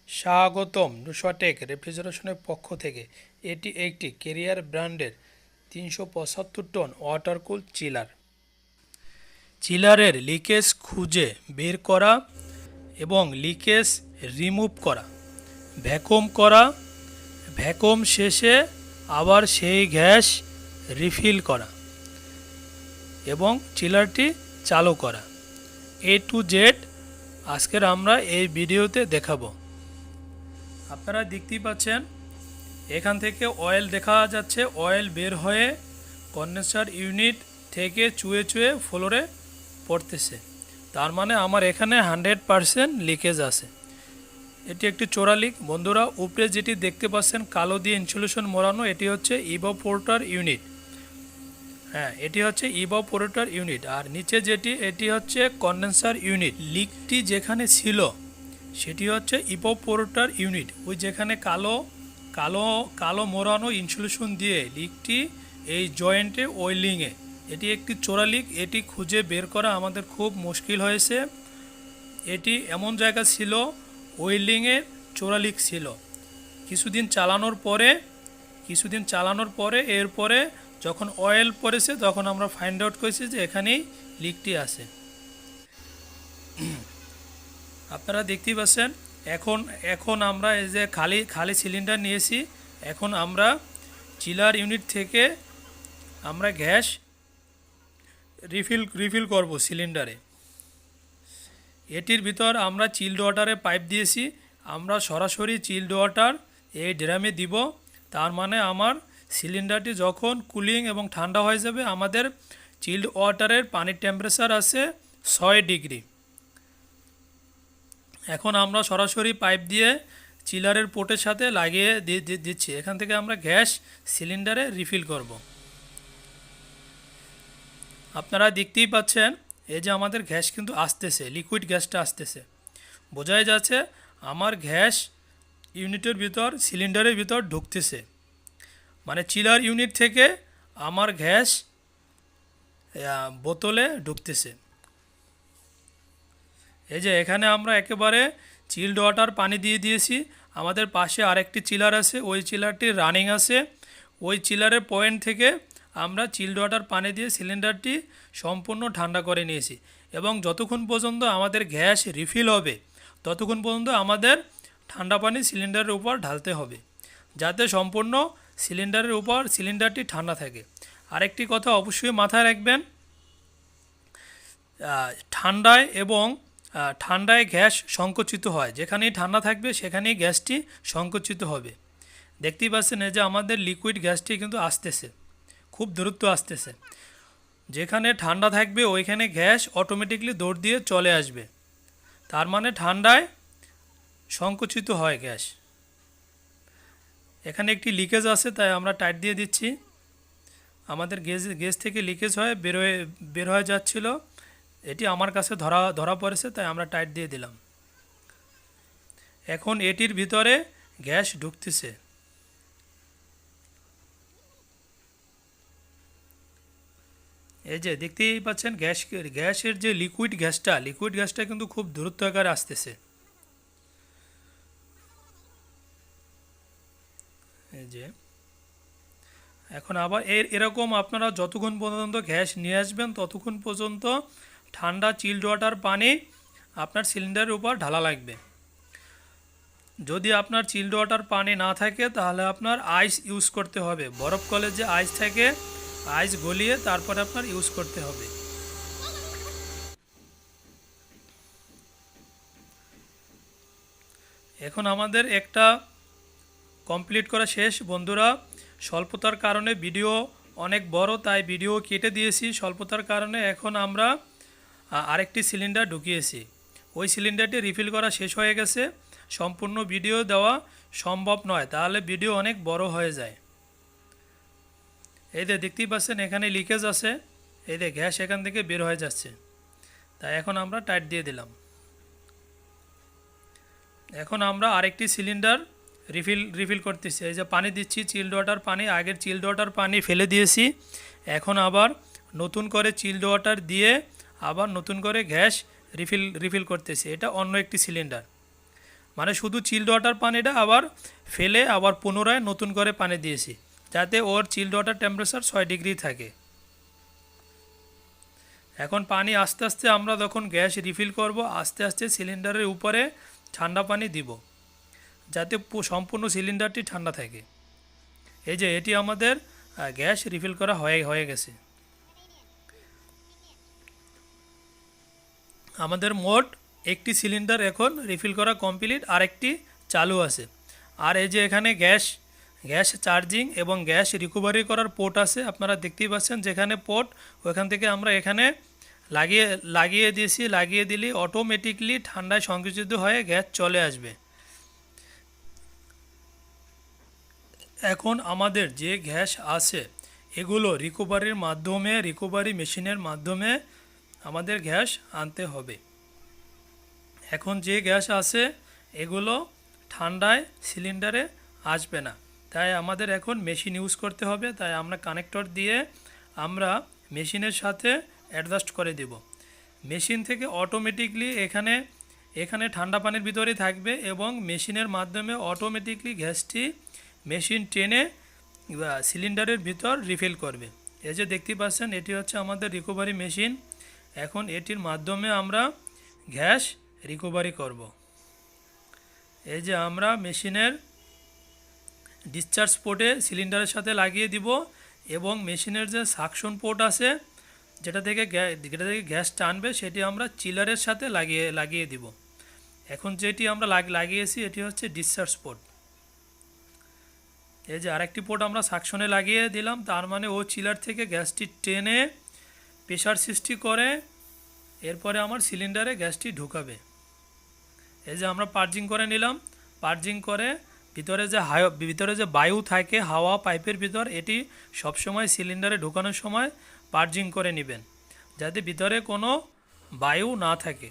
স্বাগতম নুসটেক রেফ্রিজারেশনের পক্ষ থেকে। এটি একটি কেরিয়ার ব্র্যান্ডের 375 টন ওয়াটার কুল চিলার। চিলারের লিকেজ খুঁজে বের করা এবং লিকেজ রিমুভ করা, ভ্যাকুম করা, ভ্যাকুম শেষে আবার সেই গ্যাস রিফিল করা এবং চিলারটি চালু করা, A to Z আজকের আমরা এই ভিডিওতে দেখাবো। আপনারা দেখতেই পাচ্ছেন এখান থেকে অয়েল দেখা যাচ্ছে, অয়েল বের হয়ে কন্ডেন্সার ইউনিট থেকে চুয়ে চুয়ে ফ্লোরে পড়তেছে। তার মানে আমার এখানে 100% লিকেজ আছে। এটি একটি চোরা লিক বন্ধুরা। উপরে যেটি দেখতে পাচ্ছেন কালো দিয়ে ইনসুলেশন মোড়ানো, এটি হচ্ছে ইভাপোরেটর ইউনিট। হ্যাঁ, এটি হচ্ছে ইভাপোরেটর ইউনিট। আর নিচে যেটি, এটি হচ্ছে কন্ডেন্সার ইউনিট। লিকটি যেখানে ছিল সেটি হচ্ছে ইভাপোরেটর ইউনিট। ওই যেখানে কালো কালো কালো মোড়ানো ইনসুলেশন দিয়ে লিকটি এই জয়েন্টে ওয়েলিংয়ে, এটি একটি চোরা লিক। এটি খুঁজে বের করা আমাদের খুব মুশকিল হয়েছে। এটি এমন জায়গা ছিল ওয়েলিংয়ে চোরা লিক ছিল। কিছুদিন চালানোর পরে এরপরে যখন অয়েল পড়েছে তখন আমরা ফাইন্ড আউট করেছি যে এখানেই লিকটি আছে। আপনারা দেখতেই পাচ্ছেন এখন আমরা এই যে খালি সিলিন্ডার নিয়েছি। এখন আমরা চিলার ইউনিট থেকে আমরা গ্যাস রিফিল করব সিলিন্ডারে। এটির ভিতর আমরা চিল্ড ওয়াটারে পাইপ দিয়েছি। আমরা সরাসরি চিল্ড ওয়াটার এই ড্রামে দিব। তার মানে আমার সিলিন্ডারটি যখন কুলিং এবং ঠান্ডা হয়ে যাবে, আমাদের চিল্ড ওয়াটারের পানির টেম্পারেচার আছে 6 ডিগ্রি। এখন আমরা সরাসরি পাইপ দিয়ে চিলারের পোর্টের সাথে লাগিয়ে দিচ্ছি। এখান থেকে আমরা গ্যাস সিলিন্ডারে রিফিল করব। আপনারা দেখতেই পাচ্ছেন এই যে আমাদের গ্যাস কিন্তু আসতেছে, লিকুইড গ্যাসটা আসতেছে। বোঝাই যাচ্ছে আমার গ্যাস ইউনিটের ভিতর, সিলিন্ডারের ভিতর ঢুকতেছে। মানে চিলার ইউনিট থেকে আমার গ্যাস বোতলে ঢুকতেছে। এই যে এখানে আমরা একেবারে চিল্ড ওয়াটার পানি দিয়ে দিয়েছি। আমাদের পাশে আরেকটি চিলার আছে, ওই চিলারটি রানিং আছে। ওই চিলারের পয়েন্ট থেকে আমরা চিল্ড ওয়াটার পানি দিয়ে সিলিন্ডারটি সম্পূর্ণ ঠান্ডা করে নিয়েছি। এবং যতক্ষণ পর্যন্ত আমাদের গ্যাস রিফিল হবে ততক্ষণ পর্যন্ত আমাদের ঠান্ডা পানি সিলিন্ডারের উপর ঢালতে হবে, যাতে সম্পূর্ণ সিলিন্ডারের উপর সিলিন্ডারটি ঠান্ডা থাকে। আরেকটি কথা অবশ্যই মাথায় রাখবেন, ঠান্ডায় গ্যাস সংকুচিত হয়। যেখানেই ঠান্ডা থাকবে সেখানেই গ্যাসটি সংকুচিত হবে। দেখতেই পাচ্ছেন এই যে আমাদের লিকুইড গ্যাসটি কিন্তু আসতেছে, খুব দ্রুত আসতেছে। যেখানে ঠান্ডা থাকবে ওইখানে গ্যাস অটোমেটিকলি দৌড় দিয়ে চলে আসবে। তার মানে ঠান্ডায় সংকুচিত হয় গ্যাস। এখানে একটি লিকেজ আছে, তাই আমরা টাইট দিয়ে দিচ্ছি। আমাদের গ্যাস থেকে লিকেজ হয়ে বের হয়ে যাচ্ছিল, এটি আমার কাছে ধরা পড়েছে, তাই আমরা টাইট দিয়ে দিলাম। এখন এটির ভিতরে গ্যাস ঢুকতেছে। এই যে দেখতেই পাচ্ছেন গ্যাসের যে লিকুইড গ্যাসটা কিন্তু খুব দ্রুত আকারে আসতেছে। এই যে এখন আবার এরকম আপনারা যতক্ষণ পর্যন্ত গ্যাস নিয়ে আসবেন ততক্ষণ পর্যন্ত ঠান্ডা চিল্ড ওয়াটার পানি আপনার সিলিন্ডারের উপর ঢালা লাগবে। যদি আপনার চিল্ড ওয়াটার পানি না থাকে তাহলে আপনার আইস ইউজ করতে হবে। বরফ কলে যে আইস থাকে, আইস গলিয়ে তারপরে আপনার ইউজ করতে হবে। এখন আমাদের একটা কমপ্লিট করা শেষ বন্ধুরা। স্বল্পতার কারণে ভিডিও অনেক বড়, তাই ভিডিও কেটে দিয়েছি স্বল্পতার কারণে। এখন আমরা আরেকটি সিলিন্ডার ঢুকিয়েছি। ওই সিলিন্ডারটি রিফিল করা শেষ হয়ে গেছে। সম্পূর্ণ ভিডিও দেওয়া সম্ভব নয়, তাহলে ভিডিও অনেক বড় হয়ে যায়। এই যে দেখতেই পাচ্ছেন এখানে লিকেজ আছে, এই যে গ্যাস এখান থেকে বের হয়ে যাচ্ছে। তাই এখন আমরা টাইট দিয়ে দিলাম। এখন আমরা আরেকটি সিলিন্ডার রিফিল করতেছি। এই যে পানি দিচ্ছি, চিল্ড ওয়াটার পানি। আগের চিল্ড ওয়াটার পানি ফেলে দিয়েছি, এখন আবার নতুন করে চিল্ড ওয়াটার দিয়ে আবার নতুন করে গ্যাস রিফিল করতেছি। এটা অন্য একটি সিলিন্ডার। মানে শুধু চিল্ড ওয়াটার পানিটা আবার ফেলে আবার পুনরায় নতুন করে পানি দিয়েছি, যাতে ওর চিল্ড ওয়াটার টেম্পারেচার 6 ডিগ্রি থাকে। এখন পানি আস্তে আস্তে আমরা যখন গ্যাস রিফিল করব, আস্তে আস্তে সিলিন্ডারের উপরে ঠান্ডা পানি দিব, যাতে সম্পূর্ণ সিলিন্ডারটি ঠান্ডা থাকে। এই যে এটি আমাদের গ্যাস রিফিল করা হয়ে গেছে। আমাদের মোট একটি সিলিন্ডার এখন রিফিল করা কমপ্লিট, আরেকটি চালু আছে। আর এই যে এখানে গ্যাস চার্জিং এবং গ্যাস রিকভারি করার পোর্ট আছে, আপনারা দেখতেই পাচ্ছেন যেখানে পোর্ট, ওখান থেকে আমরা এখানে লাগিয়ে দিয়েছি। লাগিয়ে দিলে অটোমেটিকলি ঠান্ডায় সংকুচিত হয়ে গ্যাস চলে আসবে। এখন আমাদের যে গ্যাস আছে এগুলো রিকভারি মেশিনের মাধ্যমে আমাদের গ্যাস আনতে হবে। এখন যে গ্যাস আছে এগুলো ঠান্ডায় সিলিন্ডারে আসবে না, তাই আমাদের এখন মেশিন ইউজ করতে হবে। তাই আমরা কানেক্টর দিয়ে আমরা মেশিনের সাথে অ্যাডজাস্ট করে দেব। মেশিন থেকে অটোমেটিকলি এখানে ঠান্ডা পানির ভিতরেই থাকবে এবং মেশিনের মাধ্যমে অটোমেটিকলি গ্যাসটি মেশিন টেনে সিলিন্ডারের ভিতর রিফিল করবে। এই যে দেখতে পাচ্ছেন এটি হচ্ছে আমাদের রিকভারি মেশিন। এখন এটির মাধ্যমে আমরা গ্যাস রিকভারি করব। এই যে আমরা মেশিনের ডিসচার্জ পোর্টে সিলিন্ডারের সাথে লাগিয়ে দিব এবং মেশিনের যে সাকশন পোর্ট আছে যেটা থেকে গ্যাস টানবে সেটি আমরা চিলারের সাথে লাগিয়ে দিব। এখন যেটি আমরা লাগিয়েছি এটি হচ্ছে ডিসচার্জ পোর্ট। এই যে আরেকটি পোর্ট আমরা সাকশনে লাগিয়ে দিলাম, তার মানে ও চিলার থেকে গ্যাসটি টেনে প্রেশার সৃষ্টি করে এরপরে আমার সিলিন্ডারে গ্যাসটি ঢুকাবে। এই যে আমরা পার্জিং করে নিলাম। পার্জিং করে ভিতরে যে বায়ু থাকে হাওয়া পাইপের ভিতর, এটি সবসময় সিলিন্ডারে ঢোকানোর সময় পার্জিং করে নেবেন, যাতে ভিতরে কোনো বায়ু না থাকে।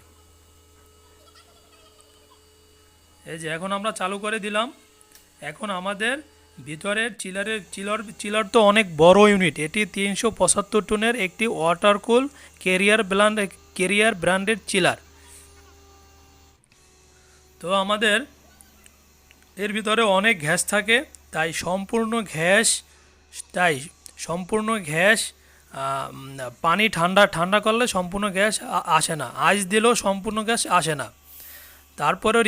এই যে এখন আমরা চালু করে দিলাম। এখন আমাদের ভিতরের চিলার তো অনেক বড় ইউনিট, এটি 375 টনের একটি ওয়াটার কুল কেরিয়ার ব্র্যান্ডের চিলার। তো আমাদের এর ভিতরে অনেক গ্যাস থাকে, তাই সম্পূর্ণ গ্যাস পানি ঠান্ডা করলে সম্পূর্ণ গ্যাস আসে না, আইস দিলেও সম্পূর্ণ গ্যাস আসে না। তারপরে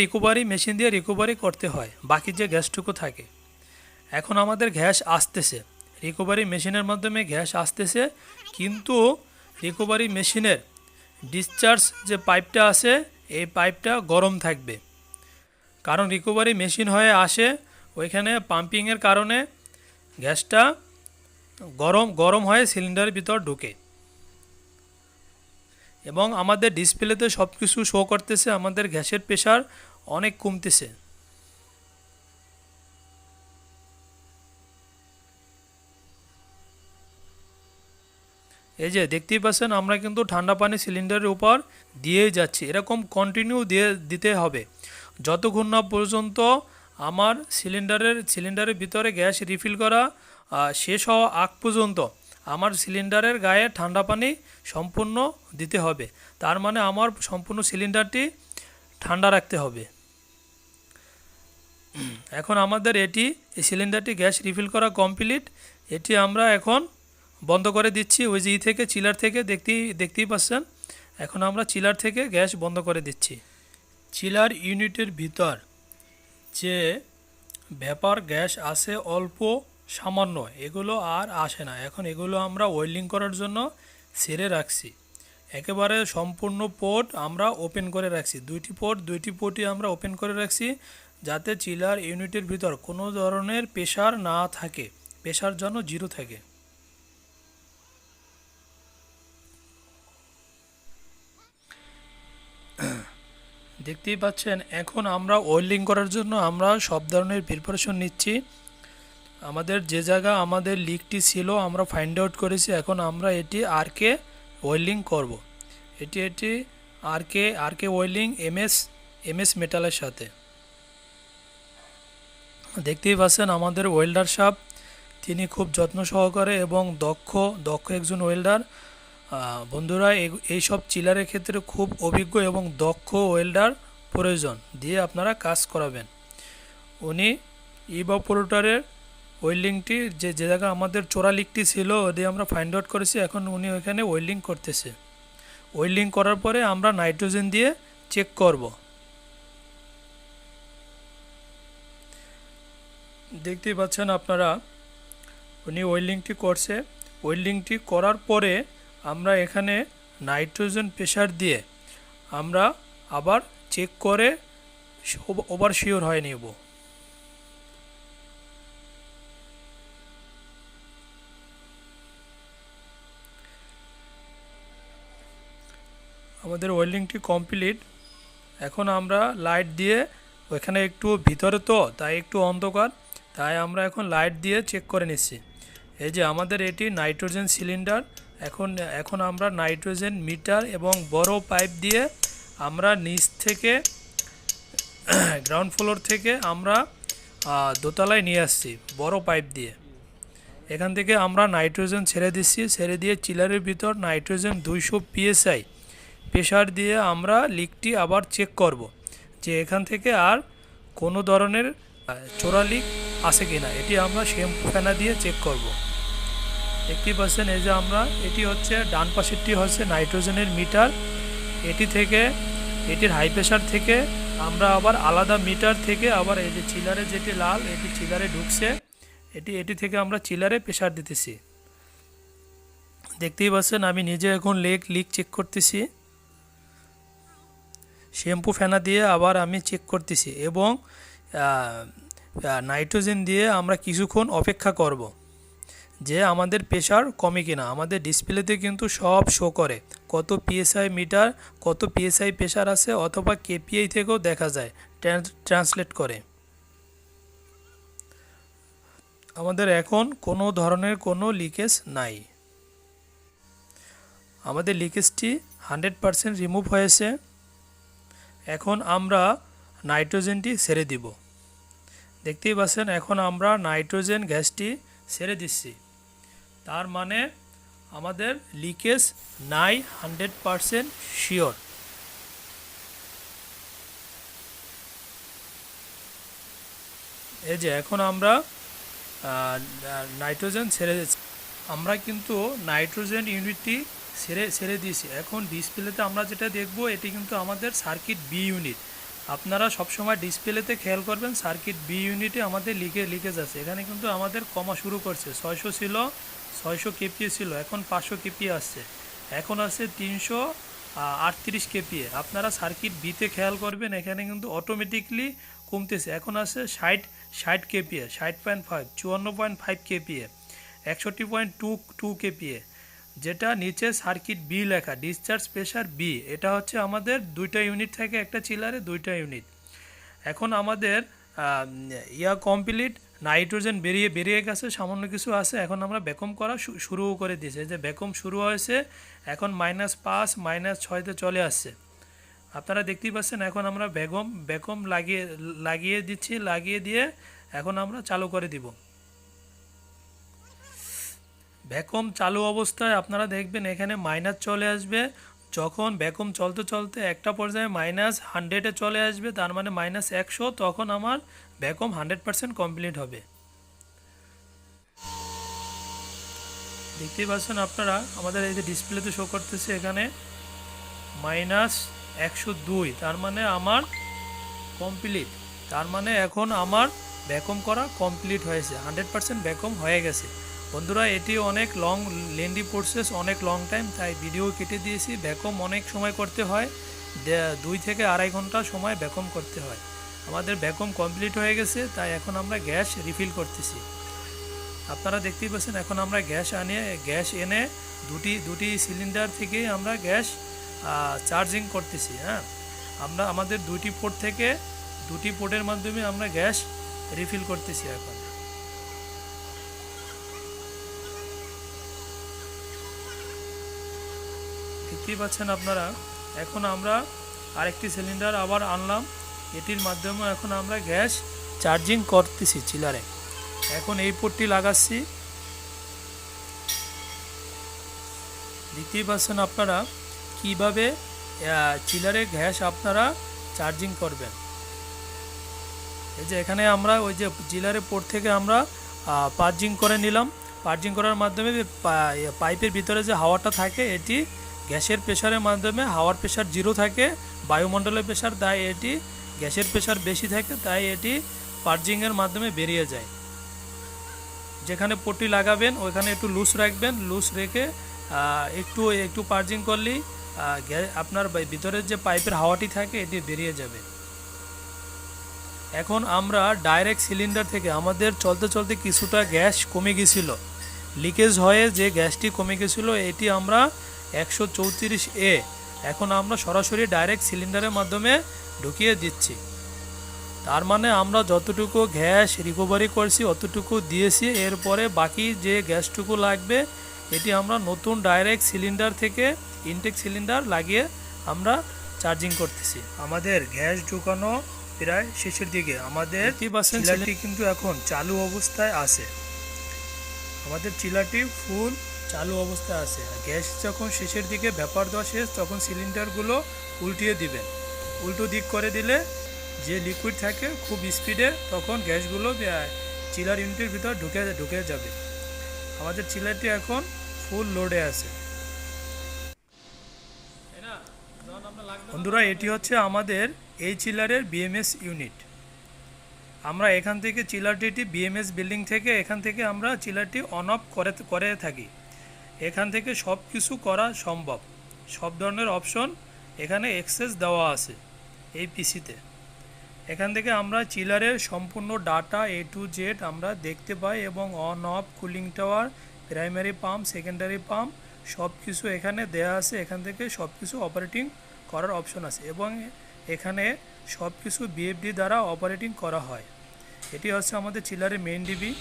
মেশিন দিয়ে রিকভারি করতে হয় বাকি যে গ্যাসটুকু থাকে। এখন আমাদের গ্যাস আসতেছে, রিকভারি মেশিনের মাধ্যমে গ্যাস আসতেছে, কিন্তু রিকভারি মেশিনের ডিসচার্জ যে পাইপটা আছে এই পাইপটা গরম থাকবে, কারণ রিকভারি মেশিন হয়ে আসে ওইখানে পাম্পিংয়ের কারণে গ্যাসটা গরম হয়ে সিলিন্ডারের ভিতর ঢুকে এবং আমাদের ডিসপ্লেতে সব কিছু শো করতেছে আমাদের গ্যাসের প্রেশার অনেক কমতেছে। এই যে দেখতেই পাচ্ছেন আমরা কিন্তু ঠান্ডা পানি সিলিন্ডারের উপর দিয়েই যাচ্ছি, এরকম কন্টিনিউ দিতে হবে যতক্ষণ না পর্যন্ত আমার সিলিন্ডারের ভিতরে গ্যাস রিফিল করা শেষ হওয়া আগ পর্যন্ত আমার সিলিন্ডারের গায়ে ঠান্ডা পানি সম্পূর্ণ দিতে হবে। তার মানে আমার সম্পূর্ণ সিলিন্ডারটি ঠান্ডা রাখতে হবে। এখন আমাদের এই সিলিন্ডারটি গ্যাস রিফিল করা কমপ্লিট। এটি আমরা এখন বন্ধ করে দিচ্ছি ওই যে থেকে চিলার থেকে দেখতেই পাচ্ছেন। এখন আমরা চিলার থেকে গ্যাস বন্ধ করে দিচ্ছি। চিলার ইউনিটের ভিতর যে ভেপার গ্যাস আছে অল্প সামান্য, এগুলো আর আসে না। এখন এগুলো আমরা ওয়েল্ডিং করার জন্য ছেড়ে রাখছি, একেবারে সম্পূর্ণ পোর্ট আমরা ওপেন করে রাখছি। দুইটি পোর্টই আমরা ওপেন করে রাখছি, যাতে চিলার ইউনিটের ভিতর কোনো ধরনের প্রেশার না থাকে, প্রেশার যেন জিরো থাকে। দেখতেই পাচ্ছেন এখন আমরা ওয়েল্ডিং করার জন্য আমরা সব ধরনের প্রিপারেশন নিচ্ছি। আমাদের যে জায়গা আমাদের লিকটি ছিল আমরা ফাইন্ড আউট করেছি, এখন আমরা এটি আরকে ওয়েল্ডিং করব। এটি আরকে ওয়েল্ডিং এমএস মেটালের সাথে। দেখতেই পাচ্ছেন আমাদের ওয়েল্ডার সাহেব, তিনি খুব যত্ন সহকারে এবং দক্ষ একজন ওয়েল্ডার। বন্ধুরা এই সব চিলারের ক্ষেত্রে খুব অভিজ্ঞ এবং দক্ষ ওয়েল্ডার প্রয়োজন দিয়ে আপনারা কাজ করাবেন। উনি ইভাপোরেটরের ওয়েল্ডিংটি যে যে জায়গায় আমাদের চোরা লিকটি ছিল ওটি আমরা ফাইন্ড আউট করেছি, এখন উনি ওইখানে ওয়েল্ডিং করতেছে। ওয়েল্ডিং করার পরে আমরা নাইট্রোজেন দিয়ে চেক করব। দেখতেই পাচ্ছেন আপনারা উনি ওয়েল্ডিংটি করছে। ওয়েল্ডিংটি করার পরে আমরা এখানে নাইট্রোজেন প্রেসার দিয়ে আমরা আবার চেক করে ওভার শিওর হয়ে নেব। আমাদের ওয়েল্ডিংটি কমপ্লিট। এখন আমরা লাইট দিয়ে, ওইখানে একটু ভিতরে তো তাই একটু অন্ধকার, তাই আমরা এখন লাইট দিয়ে চেক করে নিচ্ছি। এই যে আমাদের এটি নাইট্রোজেন সিলিন্ডার। এখন আমরা নাইট্রোজেন মিটার এবং বড় পাইপ দিয়ে আমরা নিচ থেকে গ্রাউন্ড ফ্লোর থেকে আমরা দোতলায় নিয়ে আসছি বড় পাইপ দিয়ে। এখান থেকে আমরা নাইট্রোজেন ছেড়ে দিচ্ছি, ছেড়ে দিয়ে চিলারের ভিতর নাইট্রোজেন 200 PSI প্রেশার দিয়ে আমরা লিকটি আবার চেক করব যে এখান থেকে আর কোনো ধরনের চোরা লিক আছে কিনা। এটি আমরা শ্যাম্পু ফেনা দিয়ে চেক করব। দেখতেই পাচ্ছেন এই যে আমরা, এটি হচ্ছে ডান পাশেরটি হচ্ছে নাইট্রোজেনের মিটার। এটির হাই প্রেশার থেকে আমরা আবার আলাদা মিটার থেকে আবার এই যে চিলারে যেটি লাল এটি চিলারে ঢুকছে, এটি থেকে আমরা চিলারে প্রেশার দিতেছি। দেখতেই পাচ্ছেন আমি নিজে এখন লিক চেক করতেছি, শ্যাম্পু ফেনা দিয়ে আবার আমি চেক করতেছি এবং নাইট্রোজেন দিয়ে আমরা কিছুক্ষণ অপেক্ষা করব যে আমাদের প্রেশার কমে কিনা। আমাদের ডিসপ্লেতে কিন্তু সব শো করে কত PSI মিটার, কত PSI প্রেশার আছে, অথবা KPI থেকেও দেখা যায় ট্রান্সলেট করে। আমাদের এখন কোনো ধরনের কোনো লিকেজ নাই। আমাদের লিকেজটি 100% রিমুভ হয়েছে। এখন আমরা নাইট্রোজেনটি ছেড়ে দিব। দেখতেই পাচ্ছেন এখন আমরা নাইট্রোজেন গ্যাসটি ছেড়ে দিচ্ছি, তার মানে আমাদের লিকেজ নাই, 100% শিওর। এই যে এখন আমরা নাইট্রোজেন ছেড়ে দিচ্ছি। আমরা কিন্তু নাইট্রোজেন ইউনিটটি ছেড়ে দিয়েছি। এখন ডিসপ্লেতে আমরা যেটা দেখব এটি কিন্তু আমাদের সার্কিট বি ইউনিট। আপনারা সবসময় ডিসপ্লেতে খেয়াল করবেন সার্কিট বি ইউনিটে আমাদের লিকেজ আছে। এখানে কিন্তু আমাদের কমা শুরু করছে, 600 ছিল, 600 KPA ছিল, এখন 500 KPA আসছে, এখন আছে 338 KPA। আপনারা সার্কিট বিতে খেয়াল করবেন এখানে কিন্তু অটোমেটিকলি কমতেছে, এখন আছে 60 KPA, 60.5, 54.5 KPA, 61.22 KPA, যেটা নিচে সার্কিট বি লেখা ডিসচার্জ প্রেশার বি। এটা হচ্ছে আমাদের দুইটা ইউনিট থেকে একটা চিলারে দুইটা ইউনিট। এখন আমাদের কমপ্লিট, নাইট্রোজেন বেরিয়ে গেছে, সামান্য কিছু আছে। এখন আমরা ভ্যাকুম করা শুরু করে দিয়েছি, যে ভ্যাকুম শুরু হয়েছে, এখন -5 -6তে চলে আসছে। আপনারা দেখতেই পাচ্ছেন এখন আমরা ভ্যাকুম লাগিয়ে দিচ্ছি, লাগিয়ে দিয়ে এখন আমরা চালু করে দিব। ভ্যাকুম চালু অবস্থায় আপনারা দেখবেন এখানে মাইনাস চলে আসবে। যখন ভ্যাকুম চলতে চলতে একটা পর্যায়ে -100-এ চলে আসবে, তার মানে -100, তখন আমার ভ্যাকুম 100% কমপ্লিট হবে। দেখতেই পাচ্ছেন আপনারা আমাদের এই যে ডিসপ্লেতে শো করতেছে এখানে -102, তার মানে আমার কমপ্লিট। তার মানে এখন আমার ভ্যাকুম করা কমপ্লিট হয়েছে, 100% ভ্যাকুম হয়ে গেছে। বন্ধুরা এটি অনেক লেন্দি প্রসেস, অনেক লং টাইম, তাই ভিডিও কেটে দিয়েছি। ভ্যাকুম অনেক সময় করতে হয়, 2 থেকে 2.5 ঘন্টা সময় ভ্যাকুম করতে হয়। আমাদের ভ্যাকুম কমপ্লিট হয়ে গেছে, তাই এখন আমরা গ্যাস রিফিল করতেছি। আপনারা দেখতেই পাচ্ছেন এখন আমরা গ্যাস এনে দুটি সিলিন্ডার থেকেই আমরা গ্যাস চার্জিং করতেছি। হ্যাঁ, আমরা আমাদের দুটি পোর্টের মাধ্যমে আমরা গ্যাস রিফিল করতেছি। এখন দেখতেই পাচ্ছেন আপনারা এখন আমরা আরেকটি সিলিন্ডার আবার আনলাম, এটির মাধ্যমে এখন আমরা গ্যাস চার্জিং করতেছি চিলারে। এখন এই পোর্টটি লাগাচ্ছি। দেখতেই পাচ্ছেন আপনারা কিভাবে চিলারে গ্যাস আপনারা চার্জিং করবেন। এই যে এখানে আমরা ওই যে চিলারের পোর্ট থেকে আমরা পার্জিং করে নিলাম। পার্জিং করার মাধ্যমে পাইপের ভিতরে যে হাওয়াটা থাকে এটি গ্যাসের প্রেশারের মাধ্যমে, হাওয়ার প্রেশার 0 থাকে, বায়ুমণ্ডলের প্রেশার, তাই এটি গ্যাসের প্রেশার বেশি থাকে, তাই এটি পার্জিংয়ের মাধ্যমে বেরিয়ে যায়। যেখানে পট্টি লাগাবেন ওইখানে একটু লুজ রাখবেন, লুজ রেখে একটু পার্জিং করলেই আপনার ভিতরের যে পাইপের হাওয়াটি থাকে এটি বেরিয়ে যাবে। এখন আমরা ডাইরেক্ট সিলিন্ডার থেকে আমাদের চলতে চলতে কিছুটা গ্যাস কমে গেছিলো, লিকেজ হয়ে যে গ্যাসটি কমে গেছিলো এটি আমরা 134A এখন আমরা সরাসরি ডাইরেক্ট সিলিন্ডারের মাধ্যমে ঢুকিয়ে দিচ্ছি। তার মানে আমরা যতটুকু গ্যাস রিকভারি করছি অতটুকু দিয়েছি, এরপরে বাকি যে গ্যাসটুকু লাগবে এটি আমরা নতুন ডাইরেক্ট সিলিন্ডার থেকে ইনটেক সিলিন্ডার লাগিয়ে আমরা চার্জিং করতেছি। আমাদের গ্যাস ঢুকানো প্রায় শেষের দিকে। আমাদের চিলারটি কিন্তু এখন চালু অবস্থায় আছে, আমাদের চিলারটি ফুল চালু অবস্থায় আছে। গ্যাস যখন শেষের দিকে ভ্যাপার দেওয়া শেষ তখন সিলিন্ডারগুলো উল্টিয়ে দিবেন। উল্টো দিক করে দিলে যে লিকুইড থাকে খুব স্পিডে তখন গ্যাসগুলো চিলার ইউনিটের ভিতর ঢুকে যাবে। আমাদের চিলারটি এখন ফুল লোডে আছে। বন্ধুরা, এটি হচ্ছে আমাদের এই চিলারের বিএমএস ইউনিট। আমরা এখান থেকে চিলারটি বিএমএস বিল্ডিং থেকে এখান থেকে আমরা চিলারটি অন অফ করে থাকি। এখান থেকে সব কিছু করা সম্ভব, সব ধরনের অপশন এখানে অ্যাক্সেস দেওয়া আছে এই পিসিতে। এখান থেকে আমরা চিলারের সম্পূর্ণ ডাটা A to Z আমরা দেখতে পাই এবং on of, cooling tower, primary pump, secondary pump সব কিছু এখানে দেয়া আছে। এখান থেকে সব কিছু অপারেটিং করার অপশন আছে এবং এখানে সব কিছু বিএফডি দ্বারা অপারেটিং করা হয়। এটি হচ্ছে আমাদের চিলারের মেইন ডিবি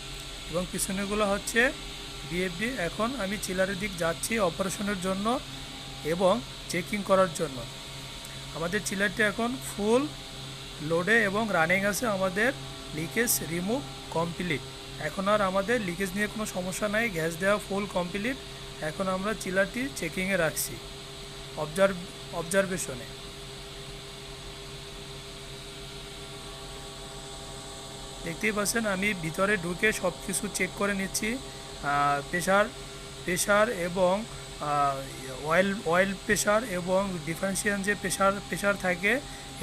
এবং পিছনেগুলো হচ্ছে বিএফডি। এখন আমি চিলারের দিক যাচ্ছি অপারেশনের জন্য এবং চেকিং করার জন্য। আমাদের চিলারটি এখন ফুল লোডে এবং রানিং আছে। আমাদের লিকেজ রিমুভ কমপ্লিট। এখন আর আমাদের লিকেজ নিয়ে কোনো সমস্যা নাই, গ্যাস দেওয়া ফুল কমপ্লিট। এখন আমরা চিলারটি চেকিংয়ে রাখছি অবজারভেশনে। দেখতেই পাচ্ছেন আমি ভিতরে ঢুকে সব কিছু চেক করে নিচ্ছি। প্রেশার এবং অয়েল প্রেশার এবং ডিফারেন্সিয়াল যে প্রেশার থাকে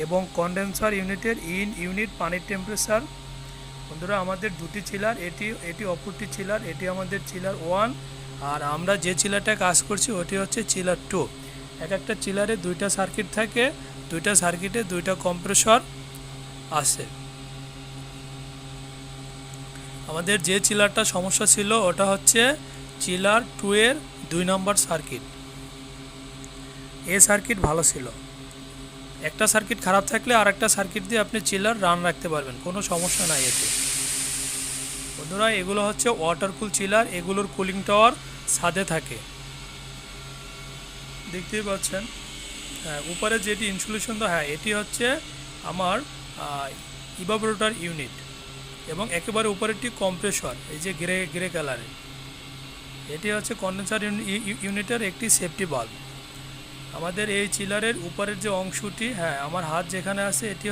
এবং কন্ডেন্সার ইউনিটের ইউনিট পানির টেম্পারেচার। বন্ধুরা, আমাদের দুটি চিলার, এটি অপরটি চিলার, এটি আমাদের চিলার 1 আর আমরা যে চিলারটা কাজ করছি ওটি হচ্ছে চিলার 2। এক একটা চিলারে 2টা সার্কিট থাকে, 2টা সার্কিটে 2টা কম্প্রেসর আছে। আমাদের যে চিলারটা সমস্যা ছিল ওটা হচ্ছে চিলার 2 এর 2 নম্বর সার্কিট। এই সার্কিট ভালো ছিল, একটা সার্কিট খারাপ থাকলে আর একটা সার্কিট দিয়ে আপনি চিলার রান রাখতে পারবেন, কোনো সমস্যা নাই এতে। বন্ধুরা, এগুলো হচ্ছে ওয়াটার কুল চিলার, এগুলোর কুলিং টাওয়ার ছাদে থাকে, দেখতেই পাচ্ছেন। হ্যাঁ, উপরে যেটি ইনসুলেশন দেওয়া, হ্যাঁ এটি হচ্ছে আমার ইভাপোরেটর ইউনিট এবং একেবারে উপরেরটি কম্প্রেসর, এই যে গ্রে কালারের, এটি হচ্ছে কন্ডেন্সার ইউনিটের একটি সেফটি বাল্ব। আমাদের এই চিলারের উপরের যে অংশটি, হ্যাঁ আমার হাত যেখানে আছে এটি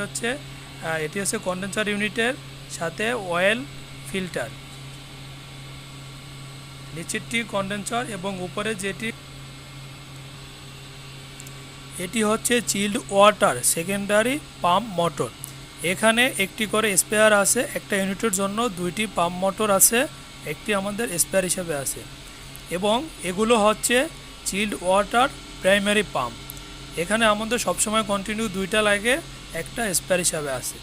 হচ্ছে কন্ডেন্সার ইউনিটের সাথে অয়েল ফিল্টার। নিচেরটি কন্ডেন্সার এবং উপরে যেটি, এটি হচ্ছে child water secondary pump motor. এখানে একটি করে স্পেয়ার আছে, একটা ইউনিটের জন্য 2টি পাম্প মোটর আছে, একটি আমাদের স্পেয়ার হিসেবে আছে। এবং এগুলো হচ্ছে চিল্ড ওয়াটার প্রাইমারি পাম্প। এখানে আমাদের সবসময় কন্টিনিউ 2টা লাগে, একটা স্পেয়ার হিসাবে আছে।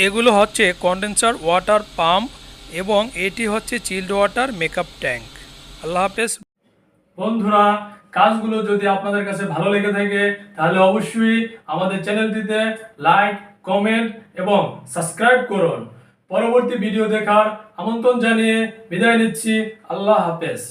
এগুলো হচ্ছে কন্ডেন্সার ওয়াটার পাম্প এবং এটি হচ্ছে চিল্ড ওয়াটার মেকআপ ট্যাঙ্ক। আল্লাহ হাফেজ। বন্ধুরা, কাজগুলো যদি আপনাদের কাছে ভালো লেগে থাকে তাহলে অবশ্যই আমাদের চ্যানেলটিতে লাইক, কমেন্ট এবং সাবস্ক্রাইব করুন। পরবর্তী ভিডিও দেখার আমন্ত্রণ জানিয়ে বিদায় নিচ্ছি। আল্লাহ হাফেজ।